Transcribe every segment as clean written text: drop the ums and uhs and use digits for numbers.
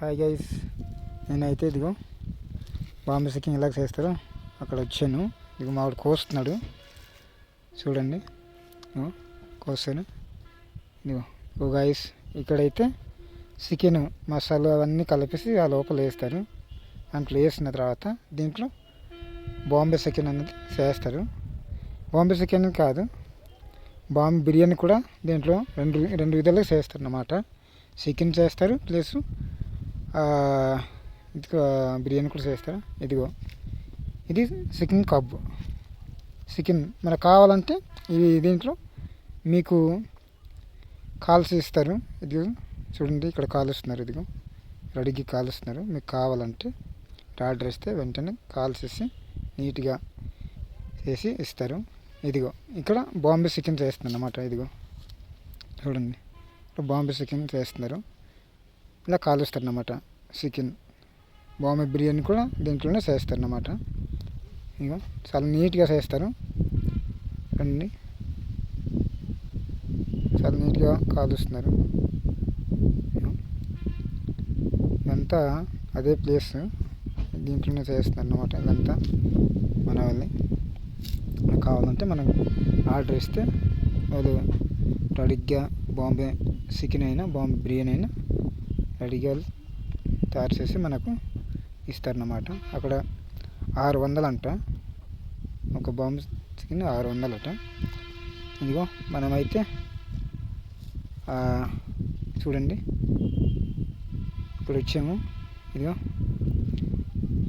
Hi guys, నేనైతే ఇదిగో Bombay chicken ఎలా చేస్తారో అక్కడ వచ్చాను. ఇదిగో మావాడు కోస్తున్నాడు చూడండి, కోస్తాను. ఇదిగో గైస్, ఇక్కడైతే చికెన్ మసాలా అవన్నీ కలిపేసి ఆ లోపల వేస్తారు. దాంట్లో వేసిన తర్వాత దీంట్లో బాంబే చికెన్ అనేది చేస్తారు. బాంబే చికెన్ కాదు, బాంబే బిర్యానీ కూడా దీంట్లో రెండు విధాలుగా చేస్తారు అన్నమాట. చికెన్ చేస్తారు ప్లస్ బిర్యానీ కూడా చేస్తారు. ఇది చికెన్ కబ్. చికెన్ మనకు కావాలంటే ఇవి దీంట్లో మీకు కాల్స్ ఇస్తారు. ఇది చూడండి, ఇక్కడ కాలుస్తున్నారు. ఇదిగో రెడీకి కాలుస్తున్నారు. మీకు కావాలంటే ఆర్డర్ ఇస్తే వెంటనే కాల్స్ ఇచ్చి నీట్గా చేసి ఇస్తారు. ఇదిగో ఇక్కడ బాంబే చికెన్ చేస్తుంది అన్నమాట. ఇదిగో చూడండి, ఇక్కడ బాంబే చికెన్ చేస్తున్నారు. ఇలా కాలుస్తారు అన్నమాట. చికెన్ బాంబే బిర్యానీ కూడా దీంట్లోనే చేస్తారు అన్నమాట. ఇక చాలా నీట్గా చేస్తారు అండి, చాలా నీట్గా కాలుస్తున్నారు. ఇదంతా అదే ప్లేస్, దీంట్లోనే చేస్తున్నారు అన్నమాట. ఇదంతా మన వాళ్ళని మనకు కావాలంటే మనం ఆర్డర్ ఇస్తే వాళ్ళు రెడీగా బాంబే చికెన్ అయినా బాంబే బిర్యానీ అయినా రెడీగా తయారు చేసి మనకు ఇస్తారన్నమాట. అక్కడ 600 అంట, ఒక బాంబే చికెన్ 600 అట. ఇదిగో మనమైతే చూడండి ఇప్పుడు వచ్చాము. ఇదిగో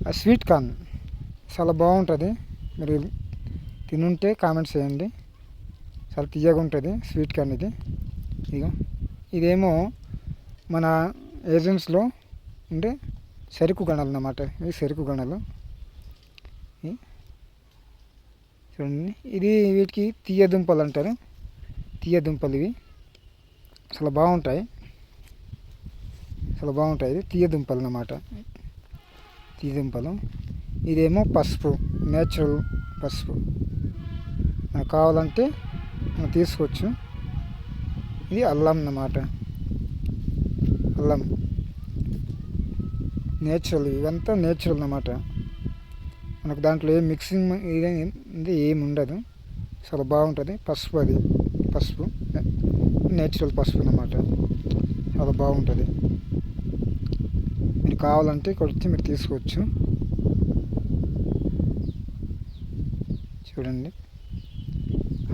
ఆ స్వీట్ కార్న్ చాలా బాగుంటుంది. మీరు తినుంటే కామెంట్స్ చేయండి. చాలా తీయగా ఉంటుంది స్వీట్ కార్న్ ఇది. ఇదేమో మన ఏజెన్స్లో ఉండే చెరుకు గణాలు అన్నమాట. ఇవి చెరుకు గణాలు చూడండి. ఇది వీటికి తీయ దుంపలు అంటారు. తీయ దుంపలు ఇవి చాలా బాగుంటాయి, చాలా బాగుంటాయి. ఇది తీయ దుంపలు అన్నమాట, తీయ దుంపలు. ఇదేమో పసుపు, నేచురల్ పసుపు. మనకు కావాలంటే మనం తీసుకోవచ్చు. ఇది అల్లం అన్నమాట, అల్లం నేచురల్. ఇవంతా నేచురల్ అన్నమాట. మనకు దాంట్లో ఏ మిక్సింగ్ ఇది ఏమి ఉండదు. చాలా బాగుంటుంది. పసుపు, అది పసుపు నేచురల్ పసుపు అన్నమాట. చాలా బాగుంటుంది. మీరు కావాలంటే ఇక్కడ వచ్చి మీరు తీసుకోవచ్చు. చూడండి.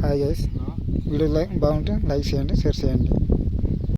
హాయ్ గైస్, వీడియో బాగుంటే లైక్ చేయండి, షేర్ చేయండి.